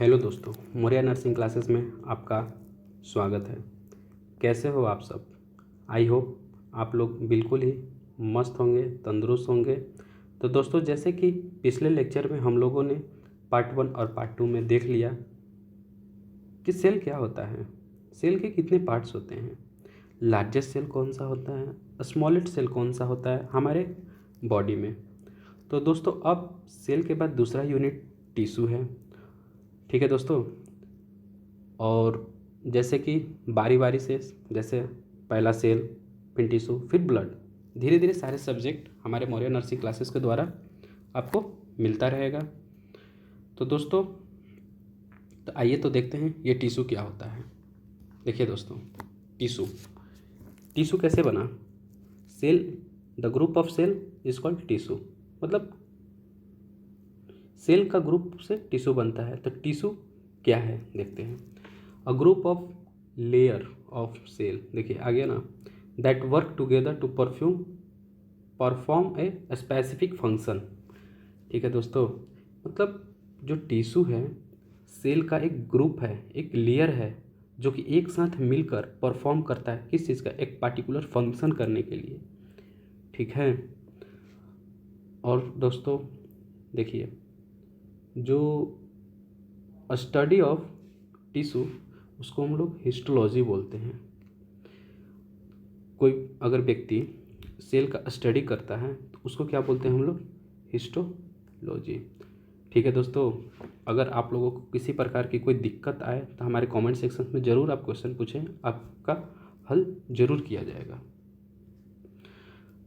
Hello दोस्तों, Maurya nursing classes में आपका स्वागत है। कैसे हो आप सब? आई होप आप लोग बिल्कुल ही मस्त होंगे, तंदुरुस्त होंगे। तो दोस्तों, जैसे कि पिछले लेक्चर में हम लोगों ने पार्ट 1 और पार्ट 2 में देख लिया कि सेल क्या होता है, सेल के कितने पार्ट्स होते हैं, लार्जेस्ट सेल कौन सा होता है, स्मॉलेस्ट सेल कौन सा होता है हमारे बॉडी में। तो दोस्तों, अब सेल के बाद दूसरा यूनिट टिश्यू है। ठीक है दोस्तों, और जैसे कि बारी बारी से, जैसे पहला सेल, फिर टिश्यू, फिर ब्लड, धीरे धीरे सारे सब्जेक्ट हमारे मौर्य नर्सिंग क्लासेस के द्वारा आपको मिलता रहेगा। तो दोस्तों, तो आइए तो देखते हैं ये टिश्यू क्या होता है। देखिए दोस्तों, टिश्यू टिश्यू कैसे बना। Cell, the group of cell is called tissue. मतलब सेल का ग्रुप से टिश्यू बनता है। तो टिश्यू क्या है देखते हैं। A group of layer of cell, देखिए आ गया ना, that work together to perform a specific function. ठीक है दोस्तों, मतलब जो टिश्यू है सेल का एक ग्रुप है, एक लेयर है, जो कि एक साथ मिलकर परफॉर्म करता है किस चीज़ का, एक पार्टिकुलर फंक्शन करने के लिए। ठीक है। और दोस्तों देखिए, जो स्टडी ऑफ टिश्यू उसको हम लोग हिस्टोलॉजी बोलते हैं। कोई अगर व्यक्ति सेल का स्टडी करता है तो उसको क्या बोलते हैं हम लोग, हिस्टोलॉजी। ठीक है दोस्तों, अगर आप लोगों को किसी प्रकार की कोई दिक्कत आए तो हमारे कमेंट सेक्शन में ज़रूर आप क्वेश्चन पूछें, आपका हल ज़रूर किया जाएगा।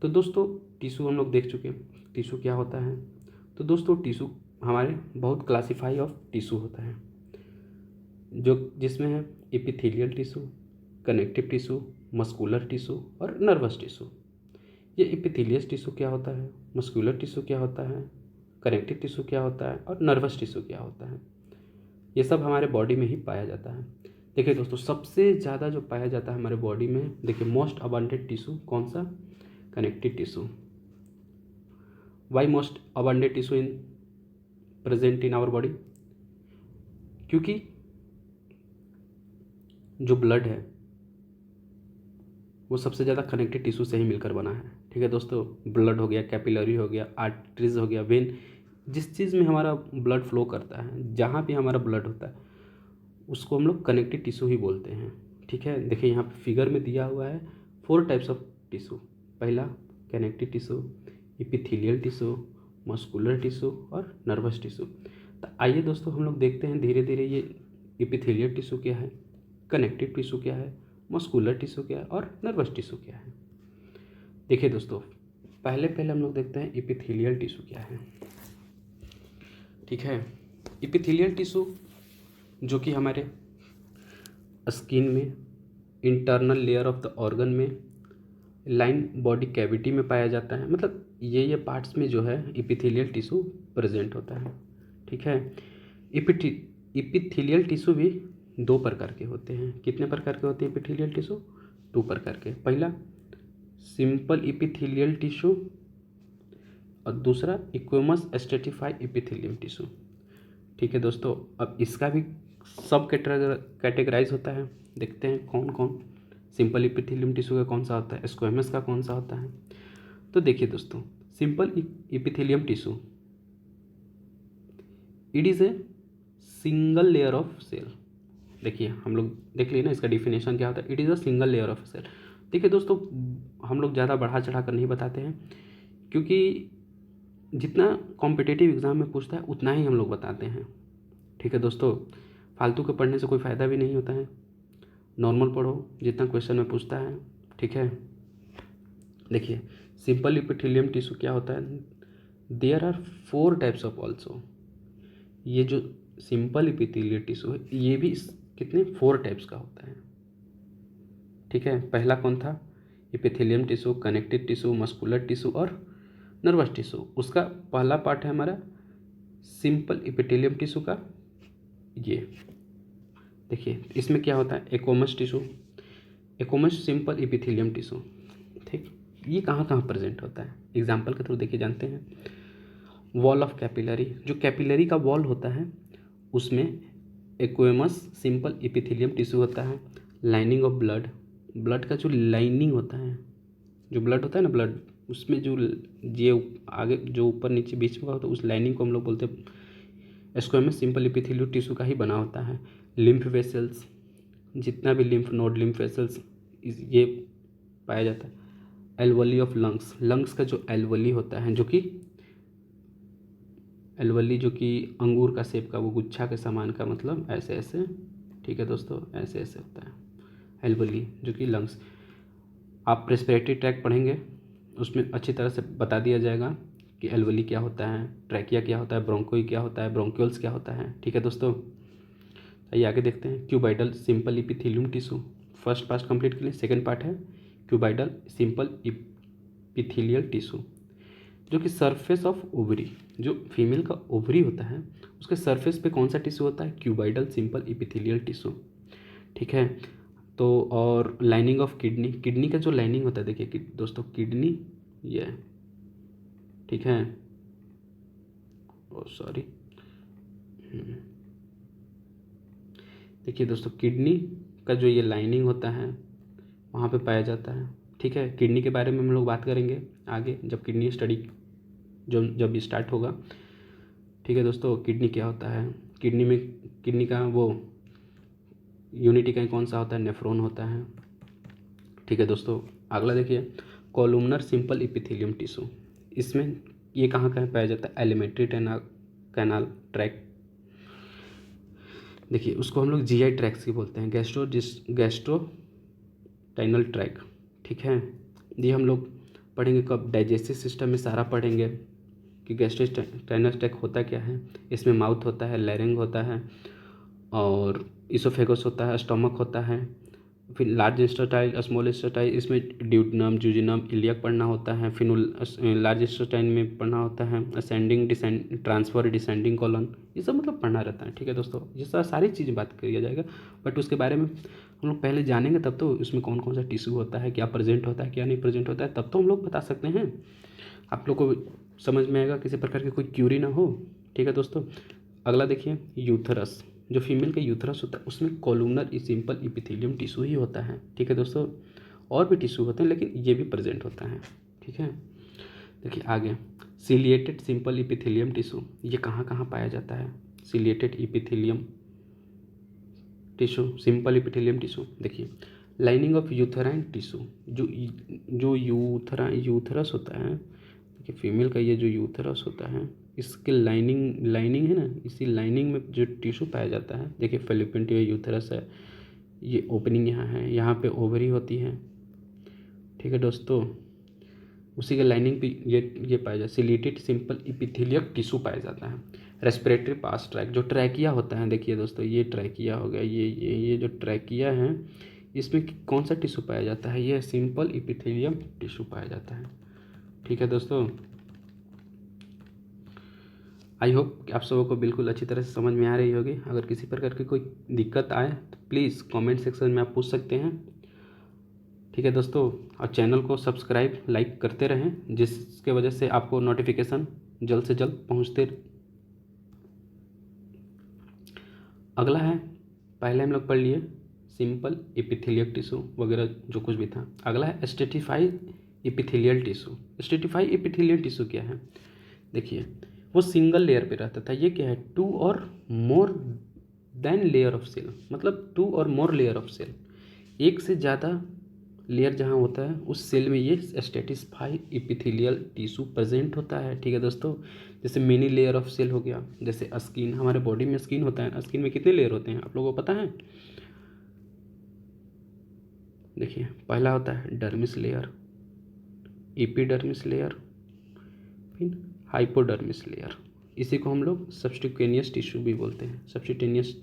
तो दोस्तों, टिश्यू हम लोग देख चुके हैं टिश्यू क्या होता है। तो दोस्तों, टिश्यू हमारे बहुत क्लासीफाई ऑफ टिश्यू होता है, जो जिसमें है epithelial tissue, connective tissue, muscular tissue और नर्वस टिश्यू। ये एपिथेलियस टिश्यू क्या होता है, मस्कुलर टिश्यू क्या होता है, कनेक्टिव टिश्यू क्या होता है और नर्वस टिश्यू क्या होता है, ये सब हमारे बॉडी में ही पाया जाता है। देखिए दोस्तों, सबसे ज़्यादा जो पाया जाता है हमारे बॉडी में, देखिए मोस्ट अबंडेंट टिश्यू कौन सा, connective tissue. Why most abundant tissue in present in our body, क्योंकि जो ब्लड है वो सबसे ज़्यादा कनेक्टिव टिश्यू से ही मिलकर बना है। ठीक है दोस्तों, ब्लड हो गया, कैपिलरी हो गया, आर्टरीज हो गया, वेन, जिस चीज़ में हमारा ब्लड फ्लो करता है, जहाँ भी हमारा ब्लड होता है उसको हम लोग कनेक्टिव टिश्यू ही बोलते हैं। ठीक है, देखिए यहाँ पे फिगर में दिया हुआ है 4 टाइप्स ऑफ टिश्यू। पहला connective tissue, epithelial tissue, muscular tissue और नर्वस टिश्यू। तो आइए दोस्तों, हम लोग देखते हैं धीरे धीरे ये एपिथेलियल टिश्यू क्या है, कनेक्टिव टिश्यू क्या है, मस्कुलर टिश्यू क्या है और नर्वस टिश्यू क्या है। देखिए दोस्तों, पहले हम लोग देखते हैं एपिथेलियल टिश्यू क्या है। ठीक है, एपिथेलियल टिश्यू जो कि हमारे स्किन में, internal layer of the organ में, लाइन बॉडी कैविटी में पाया जाता है। मतलब ये पार्ट्स में जो है एपिथेलियल टिश्यू प्रेजेंट होता है। ठीक है, एपिथेलियल टिश्यू भी 2 प्रकार के होते हैं। कितने प्रकार के होते हैं एपिथेलियल टिश्यू? 2 प्रकार के। पहला सिंपल एपिथेलियल टिश्यू और दूसरा इक्वेमस स्ट्रेटिफाइड एपिथेलियम टिश्यू। ठीक है दोस्तों, अब इसका भी सब कैटेगराइज होता है। देखते हैं कौन कौन। सिंपल एपिथेलियम टिश्यू का कौन सा होता है, स्क्वेमस का कौन सा होता है। तो देखिए दोस्तों, simple epithelium tissue, it is a single layer of cell. देखिए हम लोग देख लिए ना इसका डिफिनेशन क्या होता है, it is a single layer of cell. देखिए दोस्तों, हम लोग ज़्यादा बढ़ा चढ़ा कर नहीं बताते हैं, क्योंकि जितना कॉम्पिटिटिव एग्ज़ाम में पूछता है उतना ही हम लोग बताते हैं। ठीक है दोस्तों, फालतू के पढ़ने से कोई फ़ायदा भी नहीं होता है। नॉर्मल पढ़ो जितना क्वेश्चन में पूछता है। ठीक है, देखिए सिंपल एपिथेलियम टिश्यू क्या होता है, there are 4 types of also. ये जो सिंपल एपिथेलियल टिश्यू है ये भी कितने 4 टाइप्स का होता है। ठीक है, पहला कौन था, epithelium tissue, connective tissue, muscular tissue और नर्वस टिश्यू। उसका पहला पार्ट है हमारा सिंपल एपिथेलियम टिश्यू का। ये देखिए इसमें क्या होता है, एक्वमस टिश्यू, एक्वमस सिंपल एपिथेलियम टिश्यू। ठीक, ये कहाँ कहाँ प्रेजेंट होता है, एग्जाम्पल के थ्रू देखिए जानते हैं। वॉल ऑफ कैपिलरी, जो कैपिलरी का वॉल होता है उसमें एक्वेमस सिंपल इपिथेलियम टिश्यू होता है। लाइनिंग ऑफ ब्लड, ब्लड का जो लाइनिंग होता है, जो ब्लड होता है ना ब्लड, उसमें जो ये आगे जो ऊपर नीचे बीच में होता है उस लाइनिंग को हम लोग बोलते हैं स्क्वेमस सिंपल इपिथेलियल टिश्यू का ही बना होता है। लिम्फ वेसल्स, जितना भी लिम्फ नोड लिम्फ वेसल्स ये पाया जाता है। एल्वली ऑफ लंग्स, लंग्स का जो एल्वली होता है, जो कि एल्वली जो कि अंगूर का शेप का वो गुच्छा के समान का, मतलब ऐसे ऐसे, ठीक है दोस्तों, ऐसे ऐसे होता है एल्वली जो कि लंग्स। आप रेस्पिरेटरी ट्रैक पढ़ेंगे उसमें अच्छी तरह से बता दिया जाएगा कि एल्वली क्या होता है, ट्रैकिया क्या होता है, ब्रोंकोई क्या होता है, ब्रोंक्यूल्स क्या होता है। ठीक है दोस्तों, आइए आगे देखते हैं। Cuboidal simple epithelium tissue, first part complete के लिए सेकंड पार्ट है क्यूबाइडल सिंपल इपिथेलियल टिश्यू, जो कि सरफेस ऑफ ओवरी, जो फीमेल का ओवरी होता है उसके सरफेस पे कौन सा टिश्यू होता है, क्यूबाइडल सिंपल इपिथेलियल टिश्यू। ठीक है, तो और लाइनिंग ऑफ किडनी, किडनी का जो लाइनिंग होता है देखिए दोस्तों, किडनी ये, ठीक है, ओ सॉरी, देखिए दोस्तों किडनी का जो ये लाइनिंग होता है वहाँ पे पाया जाता है। ठीक है, किडनी के बारे में हम लोग बात करेंगे आगे जब किडनी स्टडी जब स्टार्ट होगा। ठीक है दोस्तों, किडनी क्या होता है, किडनी में किडनी का वो यूनिटी का कौन सा होता है, नेफ्रॉन होता है। ठीक है दोस्तों, अगला देखिए कॉलुमनर सिंपल इपिथेलियम टिश्यू, इसमें ये कहाँ कहाँ पाया जाता है, एलिमेंट्री कैनाल ट्रैक, देखिए उसको हम लोग जीआई ट्रैक्स की बोलते हैं, गैस्ट्रोटाइनल ट्रैक। ठीक है, ये हम लोग पढ़ेंगे कब, डाइजेस्टिव सिस्टम में सारा पढ़ेंगे कि गैस्ट्रोटाइनल ट्रैक होता क्या है। इसमें माउथ होता है, लैरिंग होता है और इसोफेगस होता है, स्टमक होता है, फिर लार्ज इंस्टेटाइल, स्मॉल इंस्टेटाइल, इसमें ड्यूडेनम, जुजिनम, इलियक पढ़ना होता है, फिर लार्ज इंस्टेटाइन में पढ़ना होता है ascending descend transfer descending colon, ये सब मतलब पढ़ना रहता है। ठीक है दोस्तों, ये सारी चीज़ें बात किया जाएगा, बट उसके बारे में हम लोग पहले जानेंगे तब तो उसमें कौन कौन सा टिश्यू होता है, क्या प्रेजेंट होता है, क्या नहीं प्रेजेंट होता है, तब तो हम लोग बता सकते हैं, आप लोग को समझ में आएगा, किसी प्रकार की कोई क्यूरी ना हो। ठीक है दोस्तों, अगला देखिए यूथरस, जो फीमेल का यूथरस होता है उसमें कॉलुमनर सिंपल इपिथेलियम टिश्यू ही होता है। ठीक है दोस्तों, और भी टिश्यू होते हैं लेकिन ये भी प्रेजेंट होता है। ठीक है, देखिए आगे सिलिएटेड सिंपल इपिथेलियम टिश्यू, ये कहाँ कहाँ पाया जाता है, ciliated epithelium tissue, simple epithelium tissue, देखिए लाइनिंग ऑफ यूथराइन टिश्यू, जो यूथरस होता है, देखिए फीमेल का ये जो यूथरस होता है इसके लाइनिंग है ना, इसी लाइनिंग में जो टिश्यू पाया जाता है, देखिए फेलोपियन ट्यूब यूथरस है, ये ओपनिंग यहाँ है, यहाँ पे ओवरी होती है। ठीक है दोस्तों, उसी के लाइनिंग पे ये पाया जाता है, सिलिएटेड सिंपल इपिथेलियल टिश्यू पाया जाता है। रेस्पिरेटरी पास ट्रैक, जो ट्रैकिया होता है, देखिए दोस्तों ये ट्रैकिया हो गया, ये जो ट्रैकिया है इसमें कौन सा टिश्यू पाया जाता है, ये सिंपल इपिथेलियम टिश्यू पाया जाता है। ठीक है दोस्तों, आई होप कि आप सबों को बिल्कुल अच्छी तरह से समझ में आ रही होगी। अगर किसी प्रकार की कोई दिक्कत आए तो प्लीज़ कमेंट सेक्शन में आप पूछ सकते हैं। ठीक है दोस्तों, और चैनल को सब्सक्राइब लाइक करते रहें, जिसके वजह से आपको नोटिफिकेशन जल्द से जल्द पहुंचते। अगला है, पहले हम लोग पढ़ लिए सिंपल इपिथेलियल टिश्यू वगैरह जो कुछ भी था। अगला है stratified epithelial tissue. Stratified epithelial tissue क्या है, देखिए वो सिंगल लेयर पे रहता था, ये क्या है, two or more than layer of cell, मतलब two or more layer of cell, एक से ज़्यादा लेयर जहाँ होता है उस सेल में ये स्ट्रेटिफाइड इपिथेलियल टिश्यू प्रेजेंट होता है। ठीक है दोस्तों, जैसे मेनी लेयर ऑफ सेल हो गया, जैसे स्किन, हमारे बॉडी में स्किन होता है, स्किन में कितने लेयर होते हैं आप लोगों को पता है, देखिए पहला होता है डर्मिस लेयर, एपिडर्मिस लेयर, फिर हाइपोडर्मिस लेयर, इसी को हम लोग सब्सक्यूटेनियस टिश्यू भी बोलते हैं, सब्सक्यूटेनियस।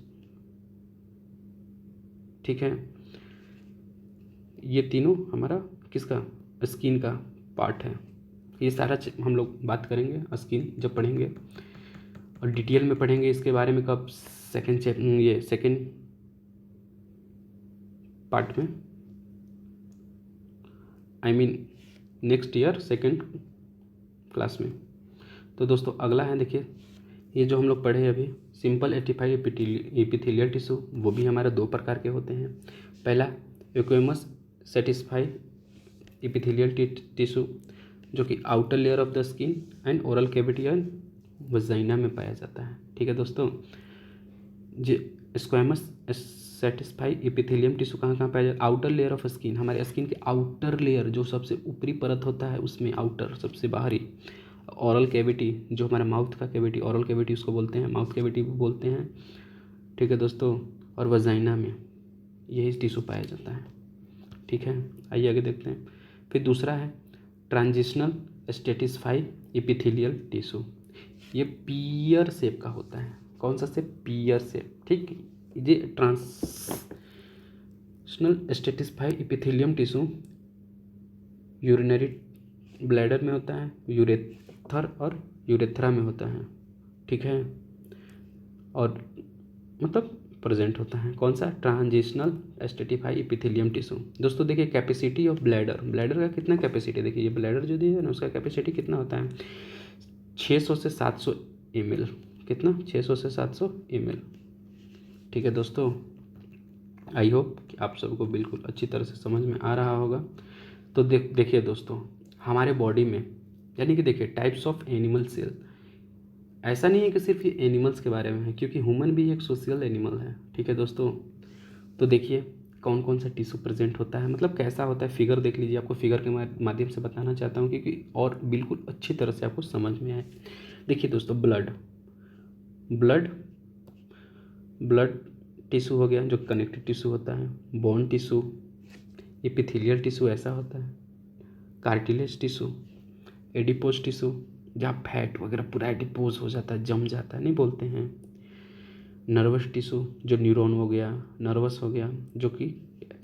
ठीक है, ये तीनों हमारा किसका, स्किन का पार्ट है। ये सारा हम लोग बात करेंगे स्किन जब पढ़ेंगे, और डिटेल में पढ़ेंगे इसके बारे में कब, सेकेंड पार्ट में, I mean next year second class में। तो दोस्तों अगला है देखिए ये जो हम लोग पढ़े अभी सिंपल एटिफाइड एपिथेलियल टिश्यू, वो भी हमारे दो प्रकार के होते हैं। पहला एक्वेमस सेटिस्फाइड एपिथेलियल टिश्यू जो कि outer layer of the skin and oral cavity and vagina में पाया जाता है। ठीक है दोस्तों, जो स्क्वेमस सेटिस्फाइड एपिथेलियम टिश्यू कहाँ कहाँ पाया जाता है? आउटर लेयर ऑफ स्किन, हमारे स्किन के आउटर लेयर जो सबसे ऊपरी परत होता है उसमें, आउटर सबसे बाहरी। ओरल कैविटी जो हमारा माउथ का कैविटी, ओरल कैविटी उसको बोलते हैं, माउथ कैविटी भी बोलते हैं। ठीक है दोस्तों, और वजाइना में यही टिश्यू पाया जाता है। ठीक है, आइए आगे देखते हैं। फिर दूसरा है ट्रांजिशनल स्टेटिस्फाइड एपिथेलियल टिश्यू, ये पियर शेप का होता है। कौन सा शेप? पियर शेप। ठीक, ये transitional stratified epithelium tissue urinary bladder में होता है, यूरेथर और यूरेथ्रा में होता है। ठीक है, और मतलब प्रेजेंट होता है। कौन सा? Transitional stratified epithelium tissue. दोस्तों देखिए कैपेसिटी ऑफ ब्लैडर, ब्लैडर का कितना कैपेसिटी, देखिए ये ब्लैडर जो दिया है ना उसका कैपेसिटी कितना होता है? 600 से 700 ml। कितना? 600 से 700 ml। ठीक है दोस्तों, आई होप कि आप सबको बिल्कुल अच्छी तरह से समझ में आ रहा होगा। तो देखिए दोस्तों, हमारे बॉडी में यानी कि देखिए टाइप्स ऑफ एनिमल सेल, ऐसा नहीं है कि सिर्फ ये एनिमल्स के बारे में है, क्योंकि ह्यूमन भी एक सोशल एनिमल है। ठीक है दोस्तों, तो देखिए कौन कौन सा टिश्यू प्रेजेंट होता है, मतलब कैसा होता है। फिगर देख लीजिए, आपको फिगर के माध्यम से बताना चाहता हूँ क्योंकि और बिल्कुल अच्छी तरह से आपको समझ में आए। देखिए दोस्तों, ब्लड ब्लड ब्लड टिश्यू हो गया जो कनेक्टिव टिश्यू होता है। बोन टिश्यू, एपिथेलियल टिश्यू ऐसा होता है। कार्टिलेज टिश्यू, एडिपोज टिश्यू जहाँ फैट वगैरह पूरा एडिपोज हो जाता है, जम जाता है, नहीं बोलते हैं। नर्वस टिश्यू जो न्यूरॉन हो गया, नर्वस हो गया जो कि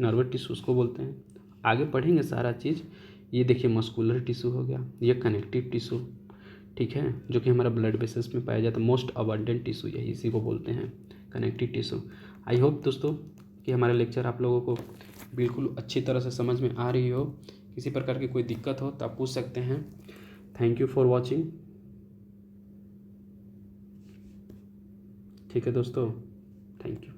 नर्वस टिश्यू उसको बोलते हैं। आगे पढ़ेंगे सारा चीज़। ये देखिए मस्कुलर टिश्यू हो गया, ये कनेक्टिव टिश्यू, ठीक है, जो कि हमारा ब्लड वेसल्स में पाया जाता है। मोस्ट अबंडेंट टिश्यू यही इसी को बोलते हैं, कनेक्टिव टिश्यू। आई होप दोस्तों कि हमारा लेक्चर आप लोगों को बिल्कुल अच्छी तरह से समझ में आ रही हो। किसी प्रकार की कोई दिक्कत हो तो आप पूछ सकते हैं। Thank you for watching. ठीक है दोस्तों, थैंक यू।